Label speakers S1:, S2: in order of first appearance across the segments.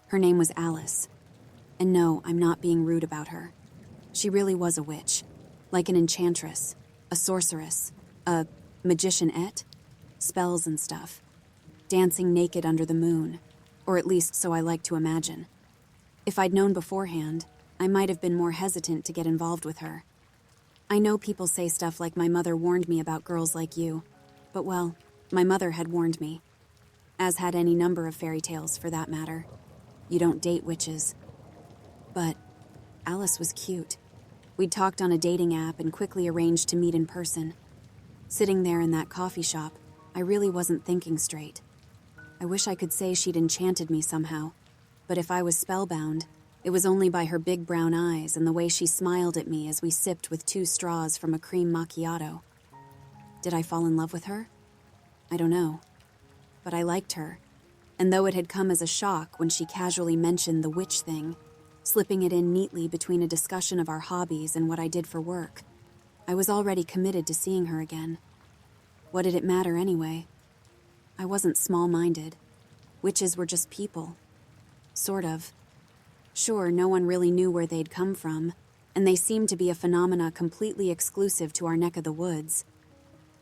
S1: Her name was Alice. And no, I'm not being rude about her. She really was a witch, like an enchantress, a sorceress, a magicianette, spells and stuff, dancing naked under the moon, or at least so I like to imagine. If I'd known beforehand, I might have been more hesitant to get involved with her. I know people say stuff like my mother warned me about girls like you, but well, my mother had warned me, as had any number of fairy tales for that matter. You don't date witches. But Alice was cute. We'd talked on a dating app and quickly arranged to meet in person. Sitting there in that coffee shop, I really wasn't thinking straight. I wish I could say she'd enchanted me somehow, but if I was spellbound, it was only by her big brown eyes and the way she smiled at me as we sipped with 2 straws from a cream macchiato. Did I fall in love with her? I don't know. But I liked her, and though it had come as a shock when she casually mentioned the witch thing, slipping it in neatly between a discussion of our hobbies and what I did for work, I was already committed to seeing her again. What did it matter anyway? I wasn't small-minded. Witches were just people. Sort of. Sure, no one really knew where they'd come from, and they seemed to be a phenomena completely exclusive to our neck of the woods.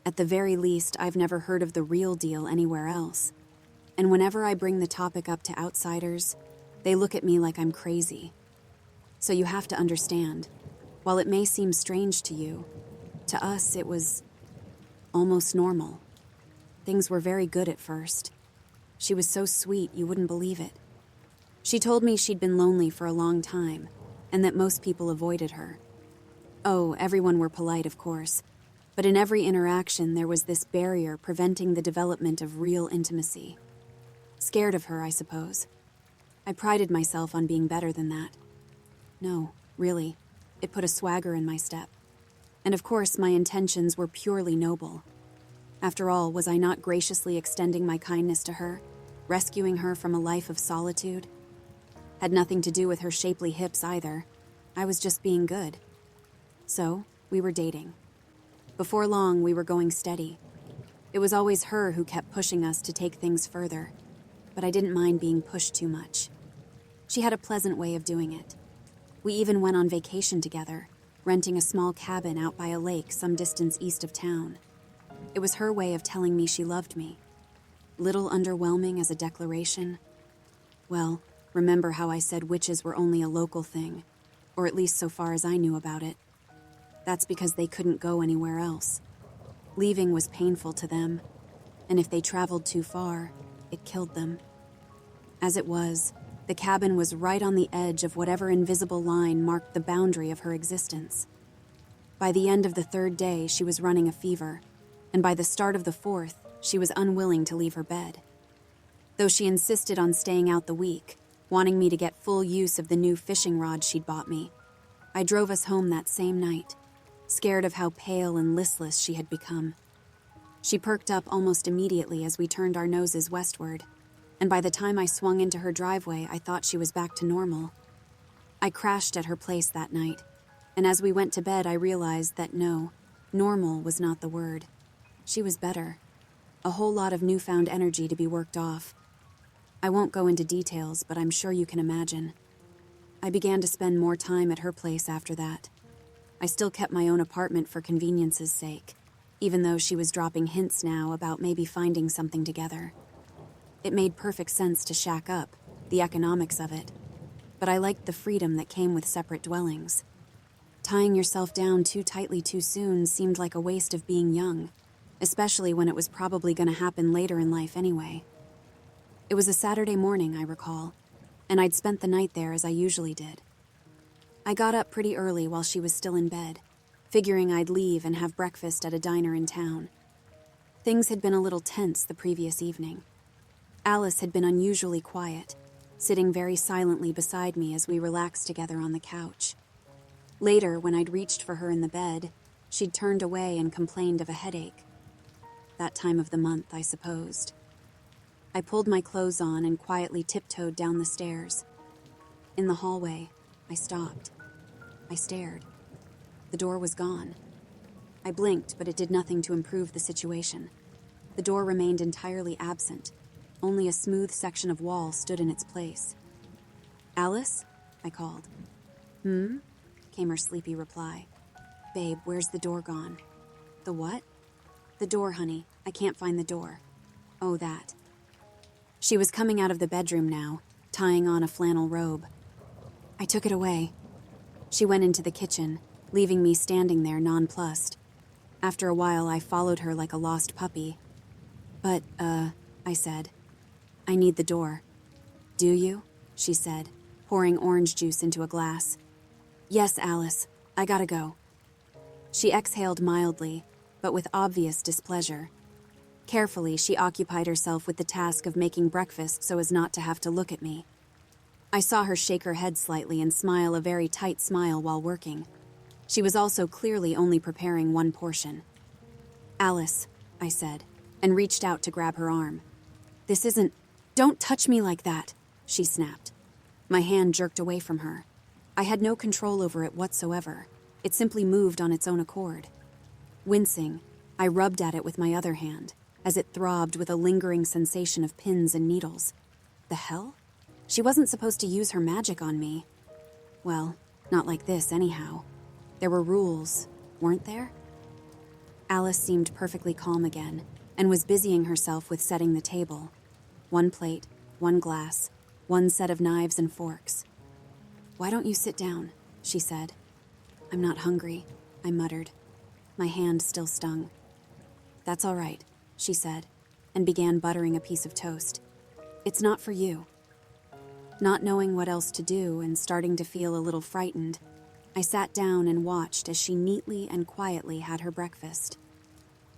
S1: At the very least, I've never heard of the real deal anywhere else. And whenever I bring the topic up to outsiders, they look at me like I'm crazy. So you have to understand, while it may seem strange to you, to us it was almost normal. Things were very good at first. She was so sweet you wouldn't believe it. She told me she'd been lonely for a long time, and that most people avoided her. Oh, everyone were polite, of course, but in every interaction there was this barrier preventing the development of real intimacy. Scared of her, I suppose. I prided myself on being better than that. No, really, it put a swagger in my step. And of course, my intentions were purely noble. After all, was I not graciously extending my kindness to her, rescuing her from a life of solitude? Had nothing to do with her shapely hips either. I was just being good. So, we were dating. Before long, we were going steady. It was always her who kept pushing us to take things further, but I didn't mind being pushed too much. She had a pleasant way of doing it. We even went on vacation together, renting a small cabin out by a lake some distance east of town. It was her way of telling me she loved me. Little underwhelming as a declaration. Well, remember how I said witches were only a local thing, or at least so far as I knew about it. That's because they couldn't go anywhere else. Leaving was painful to them, and if they traveled too far, it killed them. As it was, the cabin was right on the edge of whatever invisible line marked the boundary of her existence. By the end of the 3rd day, she was running a fever, and by the start of the 4th, she was unwilling to leave her bed. Though she insisted on staying out the week, wanting me to get full use of the new fishing rod she'd bought me, I drove us home that same night, scared of how pale and listless she had become. She perked up almost immediately as we turned our noses westward, and by the time I swung into her driveway, I thought she was back to normal. I crashed at her place that night, and as we went to bed, I realized that no, normal was not the word. She was better. A whole lot of newfound energy to be worked off. I won't go into details, but I'm sure you can imagine. I began to spend more time at her place after that. I still kept my own apartment for convenience's sake, even though she was dropping hints now about maybe finding something together. It made perfect sense to shack up, the economics of it, but I liked the freedom that came with separate dwellings. Tying yourself down too tightly too soon seemed like a waste of being young, especially when it was probably going to happen later in life anyway. It was a Saturday morning, I recall, and I'd spent the night there as I usually did. I got up pretty early while she was still in bed, figuring I'd leave and have breakfast at a diner in town. Things had been a little tense the previous evening. Alice had been unusually quiet, sitting very silently beside me as we relaxed together on the couch. Later, when I'd reached for her in the bed, she'd turned away and complained of a headache. That time of the month, I supposed. I pulled my clothes on and quietly tiptoed down the stairs. In the hallway, I stopped. I stared. The door was gone. I blinked, but it did nothing to improve the situation. The door remained entirely absent. Only a smooth section of wall stood in its place. Alice? I called. Hmm? Came her sleepy reply. Babe, where's the door gone? The what? The door, honey. I can't find the door. Oh, that. She was coming out of the bedroom now, tying on a flannel robe. I took it away. She went into the kitchen, leaving me standing there nonplussed. After a while, I followed her like a lost puppy. But, I said, I need the door. Do you? She said, pouring orange juice into a glass. Yes, Alice. I gotta go. She exhaled mildly, but with obvious displeasure. Carefully, she occupied herself with the task of making breakfast so as not to have to look at me. I saw her shake her head slightly and smile a very tight smile while working. She was also clearly only preparing one portion. Alice, I said, and reached out to grab her arm. This isn't... Don't touch me like that, she snapped. My hand jerked away from her. I had no control over it whatsoever. It simply moved on its own accord. Wincing, I rubbed at it with my other hand, as it throbbed with a lingering sensation of pins and needles. The hell? She wasn't supposed to use her magic on me. Well, not like this anyhow. There were rules, weren't there? Alice seemed perfectly calm again, and was busying herself with setting the table. One plate, one glass, one set of knives and forks. Why don't you sit down? She said. I'm not hungry, I muttered. My hand still stung. That's all right, she said, and began buttering a piece of toast. It's not for you. Not knowing what else to do and starting to feel a little frightened, I sat down and watched as she neatly and quietly had her breakfast.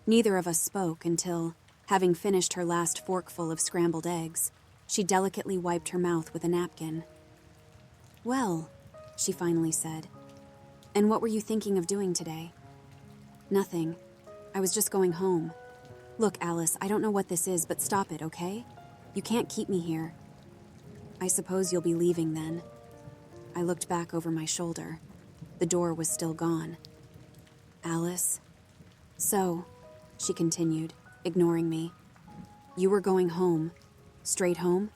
S1: Neither of us spoke until, having finished her last forkful of scrambled eggs, she delicately wiped her mouth with a napkin. Well, she finally said, and what were you thinking of doing today? Nothing. I was just going home. Look, Alice, I don't know what this is, but stop it, okay? You can't keep me here. I suppose you'll be leaving then. I looked back over my shoulder. The door was still gone. Alice? So, she continued, ignoring me. You were going home. Straight home?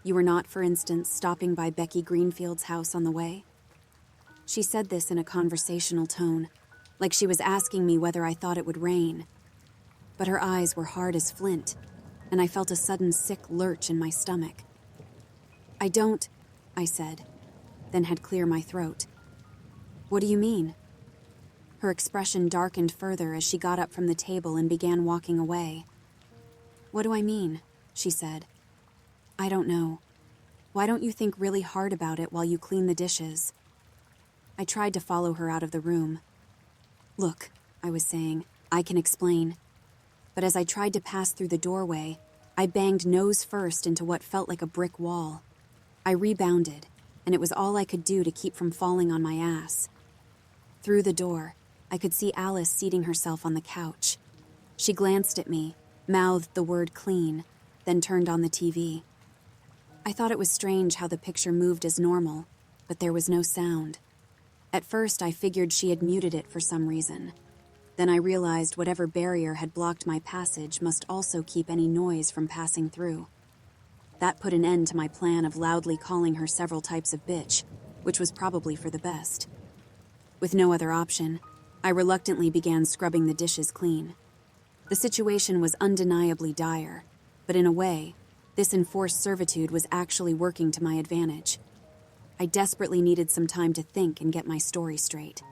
S1: You were not, for instance, stopping by Becky Greenfield's house on the way? She said this in a conversational tone, like she was asking me whether I thought it would rain. But her eyes were hard as flint, and I felt a sudden sick lurch in my stomach. I don't, I said, then had clear my throat. What do you mean? Her expression darkened further as she got up from the table and began walking away. What do I mean? She said. I don't know. Why don't you think really hard about it while you clean the dishes? I tried to follow her out of the room. Look, I was saying, I can explain. But as I tried to pass through the doorway, I banged nose first into what felt like a brick wall. I rebounded, and it was all I could do to keep from falling on my ass. Through the door, I could see Alice seating herself on the couch. She glanced at me, mouthed the word clean, then turned on the TV. I thought it was strange how the picture moved as normal, but there was no sound. At first, I figured she had muted it for some reason. Then I realized whatever barrier had blocked my passage must also keep any noise from passing through. That put an end to my plan of loudly calling her several types of bitch, which was probably for the best. With no other option, I reluctantly began scrubbing the dishes clean. The situation was undeniably dire, but in a way, this enforced servitude was actually working to my advantage. I desperately needed some time to think and get my story straight.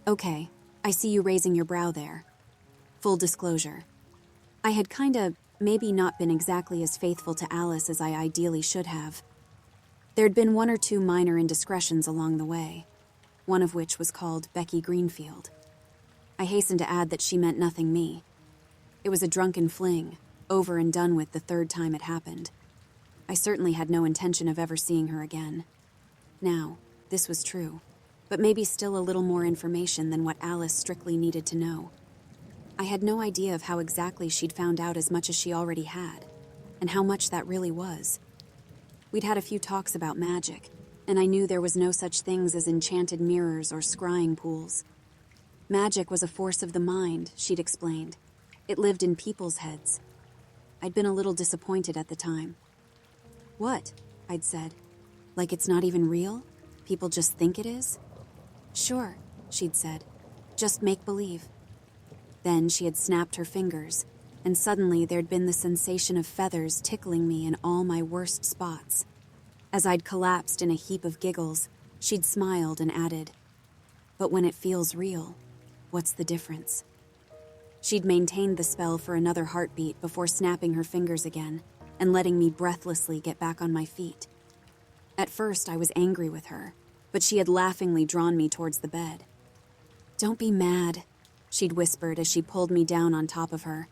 S1: Okay, I see you raising your brow there. Full disclosure. I had maybe not been exactly as faithful to Alice as I ideally should have. There'd been one or two minor indiscretions along the way, one of which was called Becky Greenfield. I hastened to add that she meant nothing me. It was a drunken fling, over and done with the third time it happened. I certainly had no intention of ever seeing her again. Now, this was true, but maybe still a little more information than what Alice strictly needed to know. I had no idea of how exactly she'd found out as much as she already had, and how much that really was. We'd had a few talks about magic, and I knew there was no such things as enchanted mirrors or scrying pools. Magic was a force of the mind, she'd explained. It lived in people's heads. I'd been a little disappointed at the time. What? I'd said. Like it's not even real? People just think it is? Sure, she'd said. Just make believe. Then she had snapped her fingers, and suddenly there'd been the sensation of feathers tickling me in all my worst spots. As I'd collapsed in a heap of giggles, she'd smiled and added, "But when it feels real, what's the difference?" She'd maintained the spell for another heartbeat before snapping her fingers again and letting me breathlessly get back on my feet. At first, I was angry with her, but she had laughingly drawn me towards the bed. "Don't be mad," she'd whispered as she pulled me down on top of her.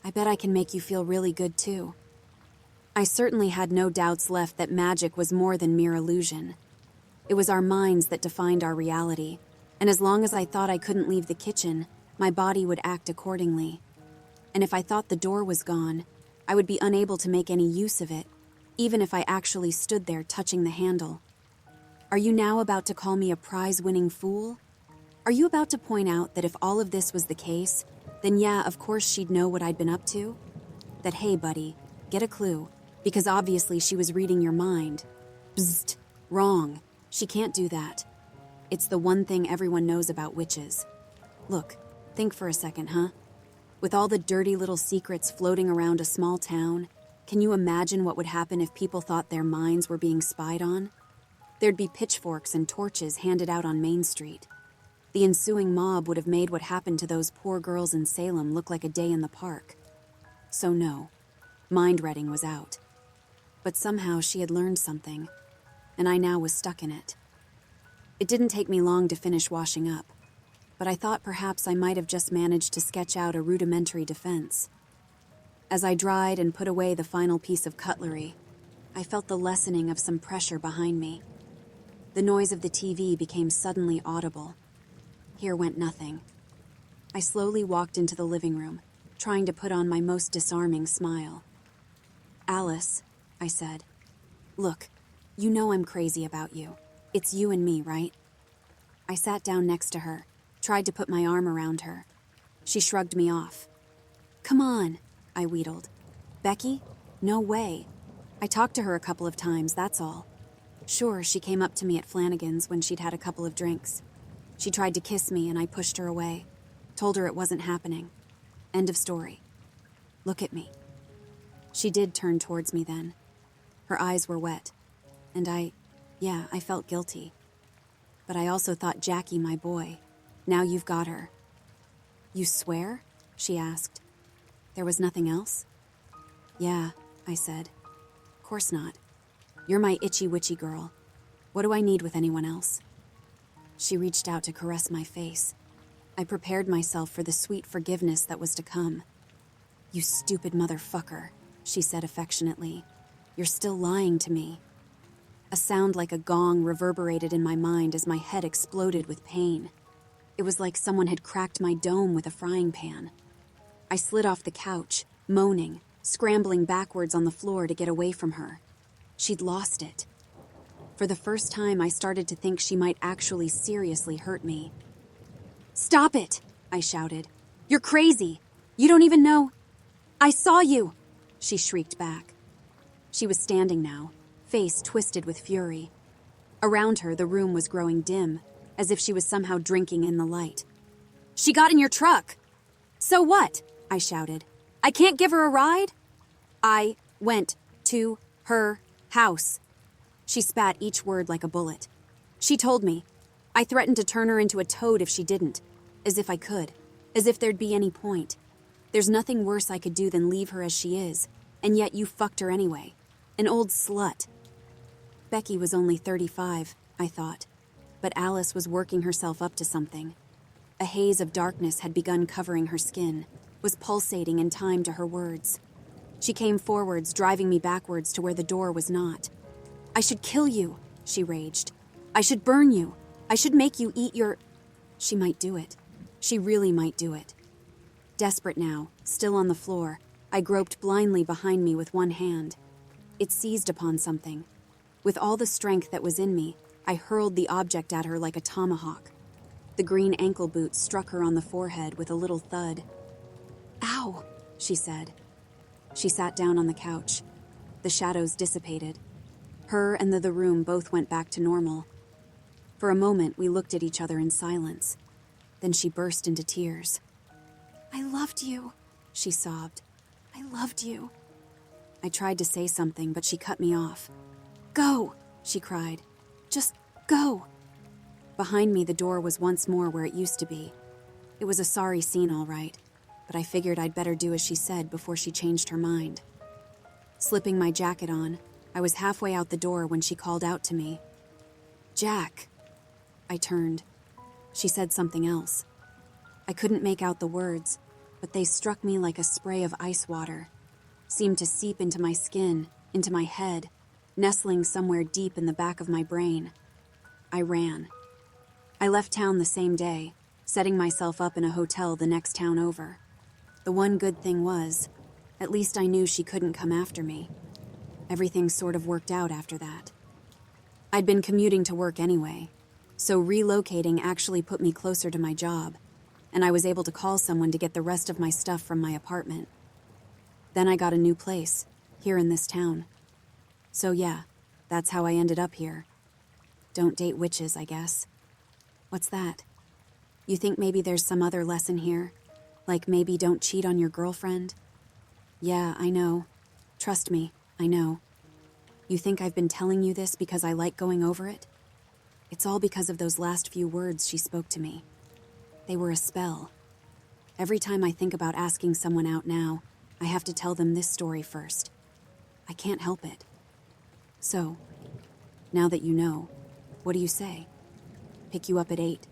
S1: "I bet I can make you feel really good, too." I certainly had no doubts left that magic was more than mere illusion. It was our minds that defined our reality, and as long as I thought I couldn't leave the kitchen, my body would act accordingly. And if I thought the door was gone, I would be unable to make any use of it, even if I actually stood there touching the handle. Are you now about to call me a prize-winning fool? Are you about to point out that if all of this was the case, then yeah, of course she'd know what I'd been up to? That, hey buddy, get a clue, because obviously she was reading your mind. Bzzzt, wrong. She can't do that. It's the one thing everyone knows about witches. Look, think for a second, huh? With all the dirty little secrets floating around a small town, can you imagine what would happen if people thought their minds were being spied on? There'd be pitchforks and torches handed out on Main Street. The ensuing mob would have made what happened to those poor girls in Salem look like a day in the park. So no, mind-reading was out. But somehow she had learned something, and I now was stuck in it. It didn't take me long to finish washing up, but I thought perhaps I might have just managed to sketch out a rudimentary defense. As I dried and put away the final piece of cutlery, I felt the lessening of some pressure behind me. The noise of the TV became suddenly audible. Here went nothing. I slowly walked into the living room, trying to put on my most disarming smile. "Alice," I said, "look, you know I'm crazy about you. It's you and me, right?" I sat down next to her, tried to put my arm around her. She shrugged me off. "Come on," I wheedled. "Becky? No way. I talked to her a couple of times, that's all." Sure, she came up to me at Flanagan's when she'd had a couple of drinks. She tried to kiss me and I pushed her away, told her it wasn't happening. End of story. Look at me. She did turn towards me then. Her eyes were wet, and I felt guilty. But I also thought, Jackie, my boy, now you've got her. "You swear?" she asked. "There was nothing else?" "Yeah," I said. "Course not. You're my itchy-witchy girl. What do I need with anyone else?" She reached out to caress my face. I prepared myself for the sweet forgiveness that was to come. "You stupid motherfucker," she said affectionately. "You're still lying to me." A sound like a gong reverberated in my mind as my head exploded with pain. It was like someone had cracked my dome with a frying pan. I slid off the couch, moaning, scrambling backwards on the floor to get away from her. She'd lost it. For the first time, I started to think she might actually seriously hurt me. "Stop it!" I shouted. "You're crazy! You don't even know—" "I saw you!" she shrieked back. She was standing now, face twisted with fury. Around her, the room was growing dim, as if she was somehow drinking in the light. "She got in your truck!" "So what?" I shouted. "I can't give her a ride?" "I went to her house." She spat each word like a bullet. "She told me. I threatened to turn her into a toad if she didn't. As if I could. As if there'd be any point. There's nothing worse I could do than leave her as she is, and yet you fucked her anyway. An old slut." Becky was only 35, I thought, but Alice was working herself up to something. A haze of darkness had begun covering her skin, was pulsating in time to her words. She came forwards, driving me backwards to where the door was not. "I should kill you," she raged. "I should burn you. I should make you eat your—" She might do it. She really might do it. Desperate now, still on the floor, I groped blindly behind me with one hand. It seized upon something. With all the strength that was in me, I hurled the object at her like a tomahawk. The green ankle boot struck her on the forehead with a little thud. "Ow," she said. She sat down on the couch. The shadows dissipated. Her and the room both went back to normal. For a moment, we looked at each other in silence. Then she burst into tears. "I loved you," she sobbed. "I loved you." I tried to say something, but she cut me off. "Go," she cried. "Just go." Behind me, the door was once more where it used to be. It was a sorry scene, all right, but I figured I'd better do as she said before she changed her mind. Slipping my jacket on, I was halfway out the door when she called out to me. "Jack." I turned. She said something else. I couldn't make out the words, but they struck me like a spray of ice water, seemed to seep into my skin, into my head, nestling somewhere deep in the back of my brain. I ran. I left town the same day, setting myself up in a hotel the next town over. The one good thing was, at least I knew she couldn't come after me. Everything sort of worked out after that. I'd been commuting to work anyway, so relocating actually put me closer to my job, and I was able to call someone to get the rest of my stuff from my apartment. Then I got a new place, here in this town. So yeah, that's how I ended up here. Don't date witches, I guess. What's that? You think maybe there's some other lesson here? Like maybe don't cheat on your girlfriend? Yeah, I know. Trust me, I know. You think I've been telling you this because I like going over it? It's all because of those last few words she spoke to me. They were a spell. Every time I think about asking someone out now, I have to tell them this story first. I can't help it. So, now that you know, what do you say? Pick you up at 8.